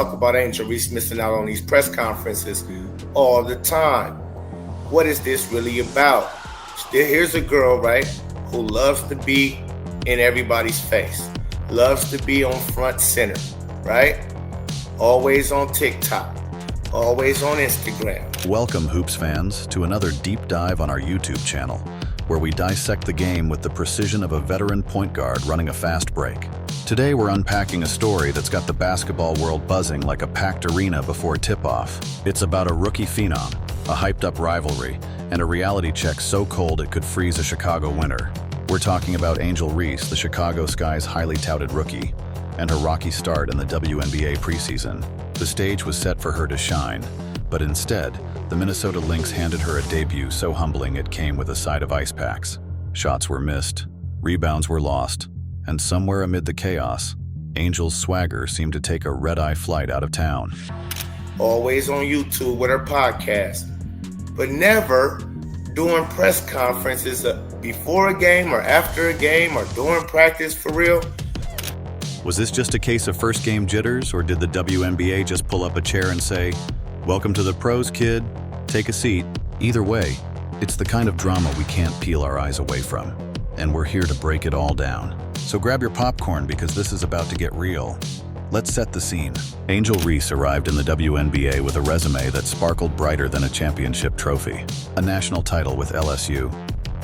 talk about Angel Reese missing out on these press conferences all the time. What is this really about? Here's a girl, right, who loves to be in everybody's face, loves to be on front center, right? Always on TikTok, always on Instagram. Welcome, Hoops fans, to another deep dive on our YouTube channel, where we dissect the game with the precision of a veteran point guard running a fast break. Today we're unpacking a story that's got the basketball world buzzing like a packed arena before tip-off. It's about a rookie phenom, a hyped-up rivalry, and a reality check so cold it could freeze a Chicago winter. We're talking about Angel Reese, the Chicago Sky's highly touted rookie, and her rocky start in the WNBA preseason. The stage was set for her to shine, but instead, the Minnesota Lynx handed her a debut so humbling it came with a side of ice packs. Shots were missed, rebounds were lost, and somewhere amid the chaos, Angel's swagger seemed to take a red-eye flight out of town. Always on YouTube with her podcast, but never during press conferences before a game or after a game or during practice for real. Was this just a case of first game jitters, or did the WNBA just pull up a chair and say, "Welcome to the pros, kid. Take a seat"? Either way, it's the kind of drama we can't peel our eyes away from, and we're here to break it all down. So grab your popcorn because this is about to get real. Let's set the scene. Angel Reese arrived in the WNBA with a resume that sparkled brighter than a championship trophy, a national title with LSU,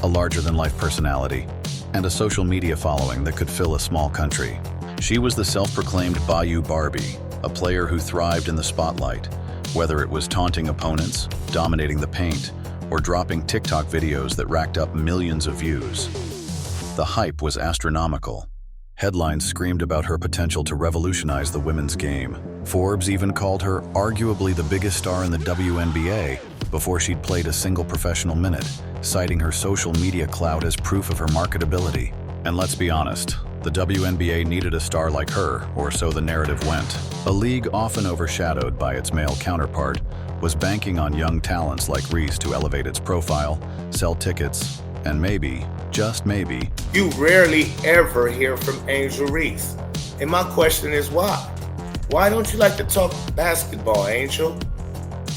a larger-than-life personality, and a social media following that could fill a small country. She was the self-proclaimed Bayou Barbie, a player who thrived in the spotlight, whether it was taunting opponents, dominating the paint, or dropping TikTok videos that racked up millions of views. The hype was astronomical. Headlines screamed about her potential to revolutionize the women's game. Forbes even called her arguably the biggest star in the WNBA before she'd played a single professional minute, citing her social media clout as proof of her marketability. And let's be honest, the WNBA needed a star like her, or so the narrative went. A league often overshadowed by its male counterpart was banking on young talents like Reese to elevate its profile, sell tickets, and maybe, just maybe, you rarely ever hear from Angel Reese. And my question is why? Why don't you like to talk basketball, Angel?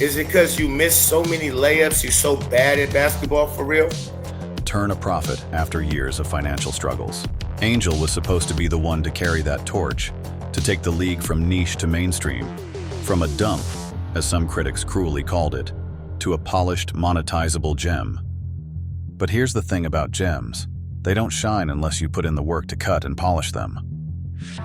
Is it because you miss so many layups, you're so bad at basketball for real? turn a profit after years of financial struggles. Angel was supposed to be the one to carry that torch, to take the league from niche to mainstream, from a dump, as some critics cruelly called it, to a polished, monetizable gem. But here's the thing about gems. They don't shine unless you put in the work to cut and polish them.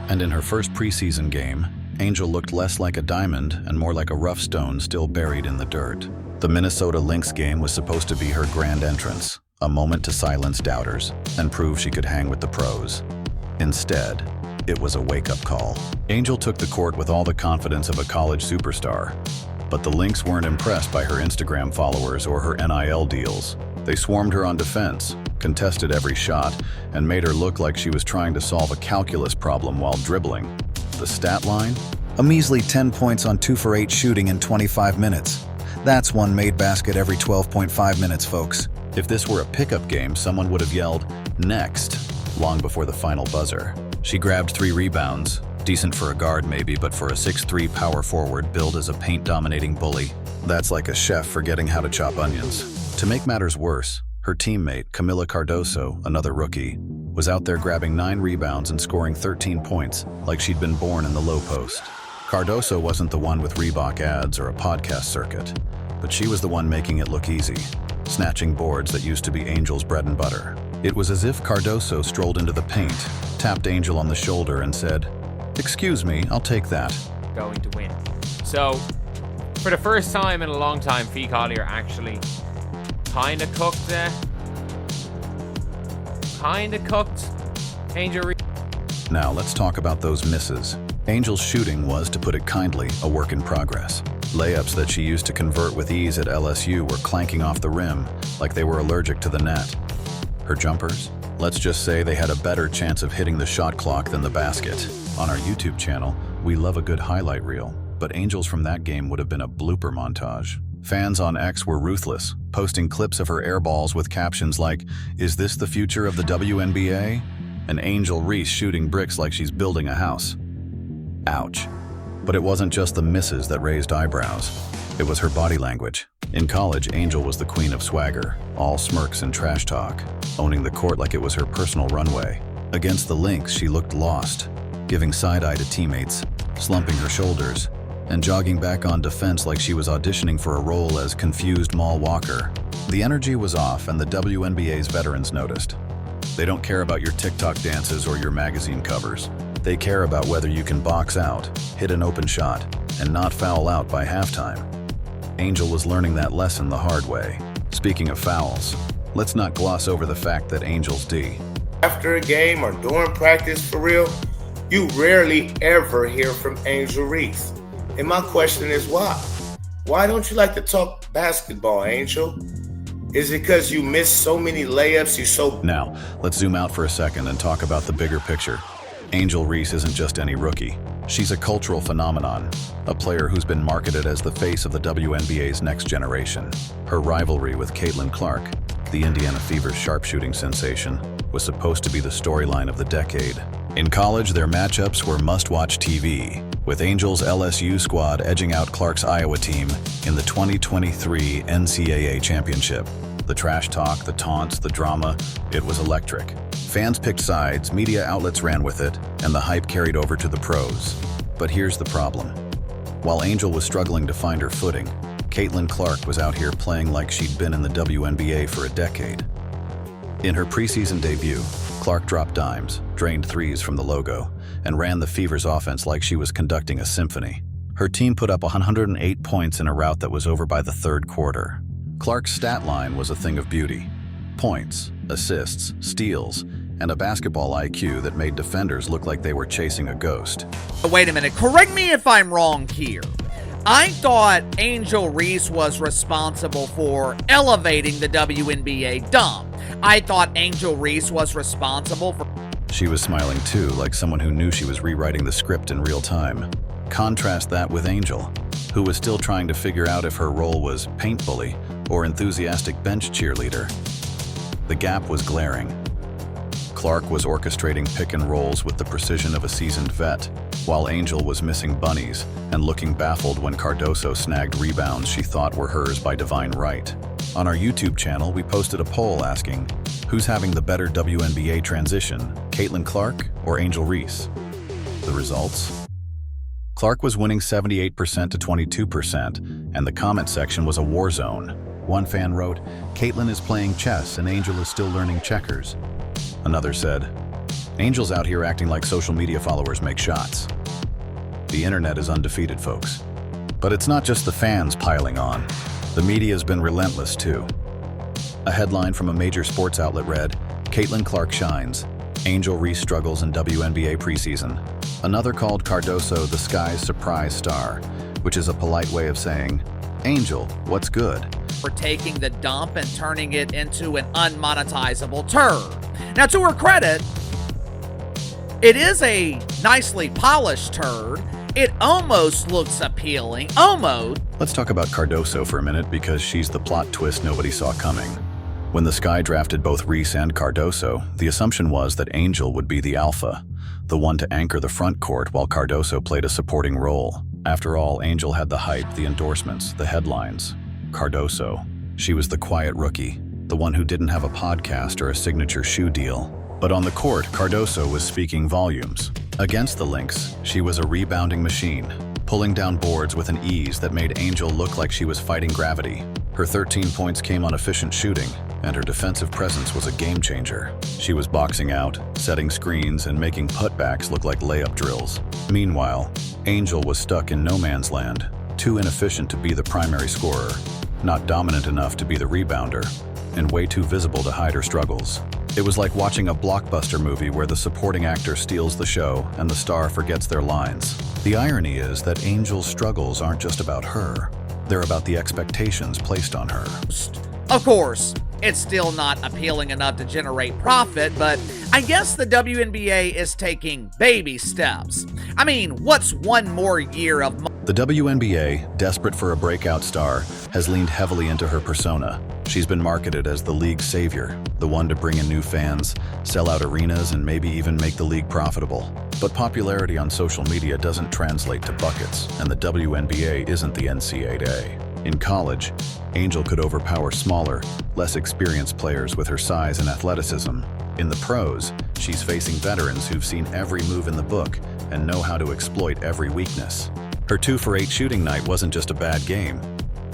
And in her first preseason game, Angel looked less like a diamond and more like a rough stone still buried in the dirt. The Minnesota Lynx game was supposed to be her grand entrance, a moment to silence doubters and prove she could hang with the pros. Instead, it was a wake-up call. Angel took the court with all the confidence of a college superstar, but the Lynx weren't impressed by her Instagram followers or her NIL deals. They swarmed her on defense, contested every shot, and made her look like she was trying to solve a calculus problem while dribbling. The stat line? A measly 10 points on 2 for 8 shooting in 25 minutes. That's one made basket every 12.5 minutes, folks. If this were a pickup game, someone would have yelled, "Next," long before the final buzzer. She grabbed 3 rebounds, decent for a guard maybe, but for a 6'3" power forward billed as a paint-dominating bully, that's like a chef forgetting how to chop onions. To make matters worse, her teammate, Camila Cardoso, another rookie, was out there grabbing 9 rebounds and scoring 13 points like she'd been born in the low post. Cardoso wasn't the one with Reebok ads or a podcast circuit, but she was the one making it look easy, snatching boards that used to be Angel's bread and butter. It was as if Cardoso strolled into the paint, tapped Angel on the shoulder and said, "Excuse me, I'll take that." Going to win. So, for the first time in a long time, Fee Collier actually kind of cooked Angel Reese. Now let's talk about those misses. Angel's shooting was, to put it kindly, a work in progress. Layups that she used to convert with ease at LSU were clanking off the rim like they were allergic to the net. Her jumpers? Let's just say they had a better chance of hitting the shot clock than the basket. On our YouTube channel, we love a good highlight reel, but Angels from that game would have been a blooper montage. Fans on X were ruthless, posting clips of her airballs with captions like, "Is this the future of the WNBA?" and Angel Reese shooting bricks like she's building a house. Ouch. But it wasn't just the misses that raised eyebrows. It was her body language. In college, Angel was the queen of swagger, all smirks and trash talk, owning the court like it was her personal runway. Against the Lynx, she looked lost, giving side-eye to teammates, slumping her shoulders, and jogging back on defense like she was auditioning for a role as confused mall walker. The energy was off, and the WNBA's veterans noticed. They don't care about your TikTok dances or your magazine covers. They care about whether you can box out, hit an open shot, and not foul out by halftime. Angel was learning that lesson the hard way. Speaking of fouls, let's not gloss over the fact that Angel's D. After a game or during practice for real, you rarely ever hear from Angel Reese. And my question is why? Why don't you like to talk basketball, Angel? Is it because you miss so many layups, Now, let's zoom out for a second and talk about the bigger picture. Angel Reese isn't just any rookie. She's a cultural phenomenon, a player who's been marketed as the face of the WNBA's next generation. Her rivalry with Caitlin Clark, the Indiana Fever's sharpshooting sensation, was supposed to be the storyline of the decade. In college, their matchups were must-watch TV, with Angel's LSU squad edging out Clark's Iowa team in the 2023 NCAA championship. The trash talk, the taunts, the drama, it was electric. Fans picked sides, media outlets ran with it, and the hype carried over to the pros. But here's the problem. While Angel was struggling to find her footing, Caitlin Clark was out here playing like she'd been in the WNBA for a decade. In her preseason debut, Clark dropped dimes, drained threes from the logo, and ran the Fever's offense like she was conducting a symphony. Her team put up 108 points in a rout that was over by the third quarter. Clark's stat line was a thing of beauty. Points, assists, steals, and a basketball IQ that made defenders look like they were chasing a ghost. Wait a minute, correct me if I'm wrong here. I thought Angel Reese was responsible for elevating the WNBA dump. I thought Angel Reese was responsible for... She was smiling too, like someone who knew she was rewriting the script in real time. Contrast that with Angel, who was still trying to figure out if her role was paint bully or enthusiastic bench cheerleader. The gap was glaring. Clark was orchestrating pick and rolls with the precision of a seasoned vet, while Angel was missing bunnies and looking baffled when Cardoso snagged rebounds she thought were hers by divine right. On our YouTube channel, we posted a poll asking, who's having the better WNBA transition, Caitlin Clark or Angel Reese? The results? Clark was winning 78% to 22%, and the comment section was a war zone. One fan wrote, Caitlin is playing chess and Angel is still learning checkers. Another said, Angel's out here acting like social media followers make shots. The internet is undefeated, folks. But it's not just the fans piling on. The media's been relentless, too. A headline from a major sports outlet read, Caitlin Clark shines. Angel Reese struggles in WNBA preseason. Another called Cardoso the Sky's surprise star, which is a polite way of saying, Angel, what's good? for taking the dump and turning it into an unmonetizable turd. Now, to her credit, it is a nicely polished turd. It almost looks appealing, almost. Let's talk about Cardoso for a minute because she's the plot twist nobody saw coming. When the Sky drafted both Reese and Cardoso, the assumption was that Angel would be the alpha, the one to anchor the front court while Cardoso played a supporting role. After all, Angel had the hype, the endorsements, the headlines. Cardoso, she was the quiet rookie, the one who didn't have a podcast or a signature shoe deal. But on the court, Cardoso was speaking volumes. Against the Lynx, she was a rebounding machine, pulling down boards with an ease that made Angel look like she was fighting gravity. Her 13 points came on efficient shooting, and her defensive presence was a game changer. She was boxing out, setting screens, and making putbacks look like layup drills. Meanwhile, Angel was stuck in no man's land, too inefficient to be the primary scorer, not dominant enough to be the rebounder, and way too visible to hide her struggles. It was like watching a blockbuster movie where the supporting actor steals the show and the star forgets their lines. The irony is that Angel's struggles aren't just about her. They're about the expectations placed on her. Of course, it's still not appealing enough to generate profit, but I guess the WNBA is taking baby steps. I mean, what's one more year of... The WNBA, desperate for a breakout star, has leaned heavily into her persona. She's been marketed as the league's savior, the one to bring in new fans, sell out arenas, and maybe even make the league profitable. But popularity on social media doesn't translate to buckets, and the WNBA isn't the NCAA. In college, Angel could overpower smaller, less experienced players with her size and athleticism. In the pros, she's facing veterans who've seen every move in the book and know how to exploit every weakness. Her 2 for 8 shooting night wasn't just a bad game.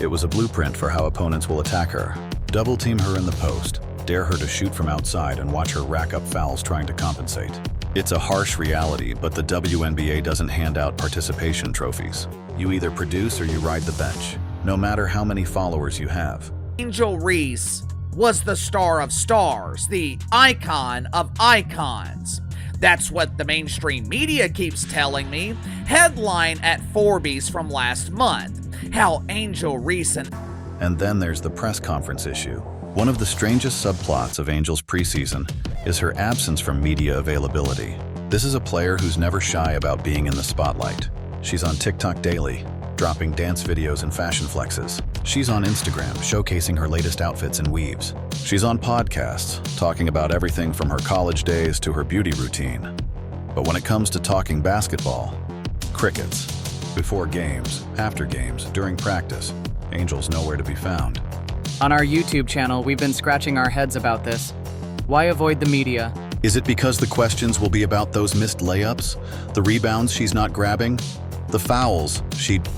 It was a blueprint for how opponents will attack her. Double team her in the post, dare her to shoot from outside, and watch her rack up fouls trying to compensate. It's a harsh reality, but the WNBA doesn't hand out participation trophies. You either produce or you ride the bench, no matter how many followers you have. Angel Reese was the star of stars, the icon of icons. That's what the mainstream media keeps telling me. Headline at Forbes from last month, how Angel Reese And then there's the press conference issue. One of the strangest subplots of Angel's preseason is her absence from media availability. This is a player who's never shy about being in the spotlight. She's on TikTok daily, dropping dance videos and fashion flexes. She's on Instagram, showcasing her latest outfits and weaves. She's on podcasts, talking about everything from her college days to her beauty routine. But when it comes to talking basketball, crickets. Before games, after games, during practice, Angel's nowhere to be found. On our YouTube channel, we've been scratching our heads about this. Why avoid the media? Is it because the questions will be about those missed layups, the rebounds she's not grabbing, the fouls she'd